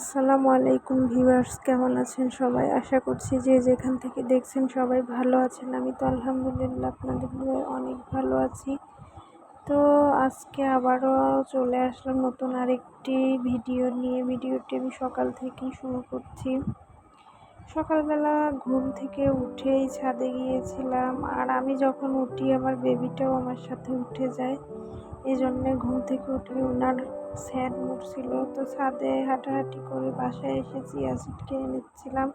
আসসালামু আলাইকুম ভিউয়ার্স, কেমন আছেন সবাই? আশা করছি যে যেখান থেকে দেখছেন সবাই ভালো আছেন। আমি তো আলহামদুলিল্লাহ আপনাদের দোয়ায় অনেক ভালো আছি। তো আজকে আবারও চলে আসলাম নতুন আরেকটি ভিডিও নিয়ে। ভিডিওটি আমি সকাল থেকেই শুরু করছি। সকালবেলা ঘুম থেকে উঠেই ছাদে গিয়েছিলাম, আর আমি যখন উঠি আমার বেবিটাও আমার সাথে উঠে যায়। এই জন্যে ঘুম থেকে উঠে ওনার স্যাড মুড ছিল, তো ছাদে হাঁটাহাঁটি করে বাসায় এসে চিয়া সিড খেয়ে নিচ্ছিলাম।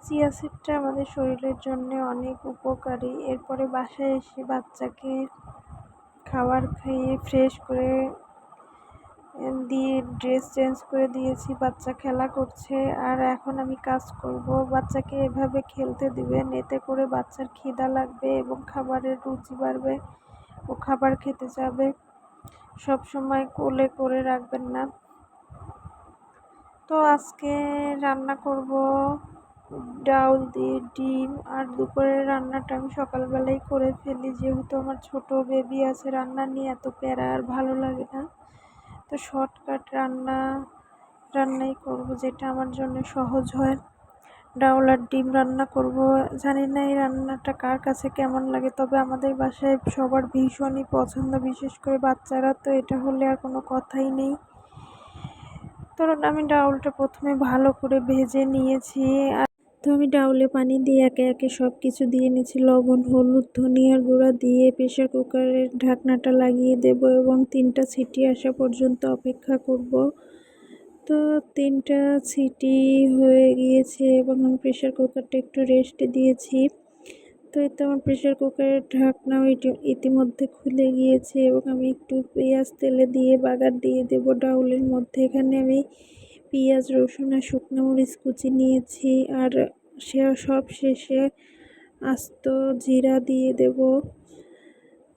চিয়া সিডটা আমাদের শরীরের জন্য অনেক উপকারী। এরপরে বাসায় এসে বাচ্চাকে খাবার খাইয়ে ফ্রেশ করে দিয়ে ড্রেস চেঞ্জ করে দিয়েছি। বাচ্চা খেলা করছে, আর এখন আমি কাজ করব। বাচ্চাকে এভাবে খেলতে দিবেন, এতে করে বাচ্চার খিদা লাগবে এবং খাবারের রুচি বাড়বে, ও খাবার খেতে যাবে। সব সময় কোলে করে রাখবেন না। তো আজকে রান্না করব ডাউল দিয়ে ডিম, আর দুপুরের রান্নাটা আমি সকালবেলাই করে ফেলি, যেহেতু আমার ছোট বেবি আছে। রান্না নিয়ে এত প্যারা আর ভালো লাগে না, তো শর্টকাট রান্নাই করব, যেটা আমার জন্য সহজ হয়। ডাউল আর ডিম রান্না করব। জানি না এই রান্নাটা কার কাছে কেমন লাগে, তবে আমাদের বাসায় সবার ভীষণই পছন্দ, বিশেষ করে বাচ্চারা। তো এটা হলে আর কোনো কথাই নেই। ধরুন আমি ডাউলটা প্রথমে ভালো করে ভেজে নিয়েছি। তো আমি ডাউলে পানি দিয়ে একে একে সব কিছু দিয়ে নিয়েছি। লবণ, হলুদ, ধনিয়ার গুঁড়া দিয়ে প্রেশার কুকারের ঢাকনাটা লাগিয়ে দেব এবং 3টা সিটি আসা পর্যন্ত অপেক্ষা করব। তো 3টা সিটি হয়ে গিয়েছে এবং আমি প্রেশার কুকারটা একটু রেস্টে দিয়েছি। তো এতে আমার প্রেশার কুকারের ঢাকনাও ইতিমধ্যে খুলে গিয়েছে এবং আমি একটু পেঁয়াজ তেলে দিয়ে বাগার দিয়ে দেব ডাউলের মধ্যে। এখানে আমি পেঁয়াজ, রসুন আর শুকনো মরিচ কুচি নিয়েছি, আর সব শেষে আস্ত জিরা দিয়ে দেব।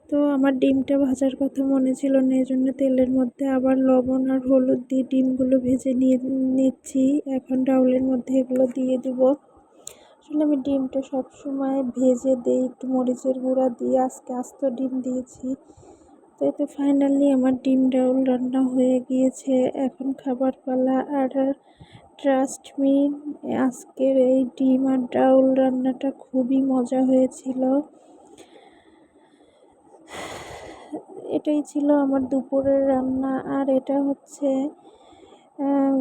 তো আমার ডিমটা ভাজার কথা মনে ছিল না, এই জন্য তেলের মধ্যে আবার লবণ আর হলুদ দিয়ে ডিমগুলো ভেজে নিচ্ছি। এখন ডাউলের মধ্যে এগুলো দিয়ে দেব। আসলে আমি ডিমটা সবসময় ভেজে দিই একটু মরিচের গুঁড়া দিয়ে, আজকে আস্ত ডিম দিয়েছি। তো এতে ফাইনালি আমার ডিম ডাউল রান্না হয়ে গিয়েছে। এখন খাবার পালা। আর ট্রাস্ট মি, আজকের এই ডিম আর ডাউল রান্নাটা খুবই মজা হয়েছিল। এটাই ছিল আমার দুপুরের রান্না। আর এটা হচ্ছে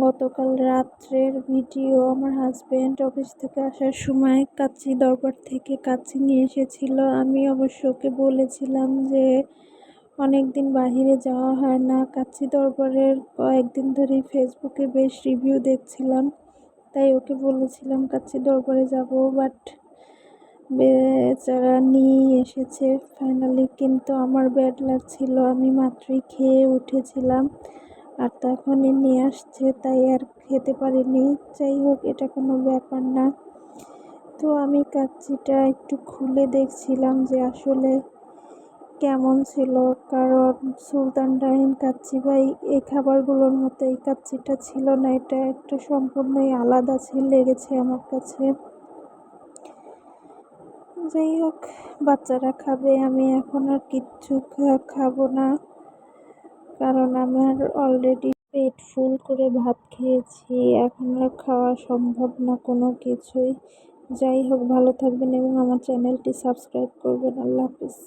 গতকাল রাত্রের ভিডিও। আমার হাজব্যান্ড অফিস থেকে আসার সময় কাচ্চি দরবার থেকে কাচ্চি নিয়ে এসেছিল। আমি অবশ্য ওকে বলেছিলাম যে অনেক দিন বাহিরে যাওয়া হয় না। কাচ্চি দরবারের কয়েকদিন ধরেই ফেসবুকে বেশ রিভিউ দেখছিলাম, তাই ওকে বলেছিলাম কাচ্চি দরবারে যাব, বাট বেচারা নিয়ে এসেছে ফাইনালি। কিন্তু আমার ব্যাড লাগছিল, আমি মাত্রই খেয়ে উঠেছিলাম, আর তখনই নিয়ে আসছে, তাই আর খেতে পারিনি। যাই হোক, এটা কোনো ব্যাপার না। তো আমি কাচ্চিটা একটু খুলে দেখছিলাম যে আসলে কেমন ছিল, কারণ সুলতান ডাইন কাচ্চি ভাই এই খাবারগুলোর মতো এই কাচ্চিটা ছিল না। এটা একটা সম্পূর্ণই আলাদা লেগেছে আমার কাছে। যাই হোক, বাচ্চারা খাবে, আমি এখন আর কিচ্ছু খাবো না, কারণ আমার অলরেডি পেট ফুল করে ভাত খেয়েছি। এখন আর খাওয়া সম্ভব না কোনো কিছুই। যাই হোক, ভালো থাকবেন এবং আমার চ্যানেলটি সাবস্ক্রাইব করবেন। আল্লাহ হাফিজ।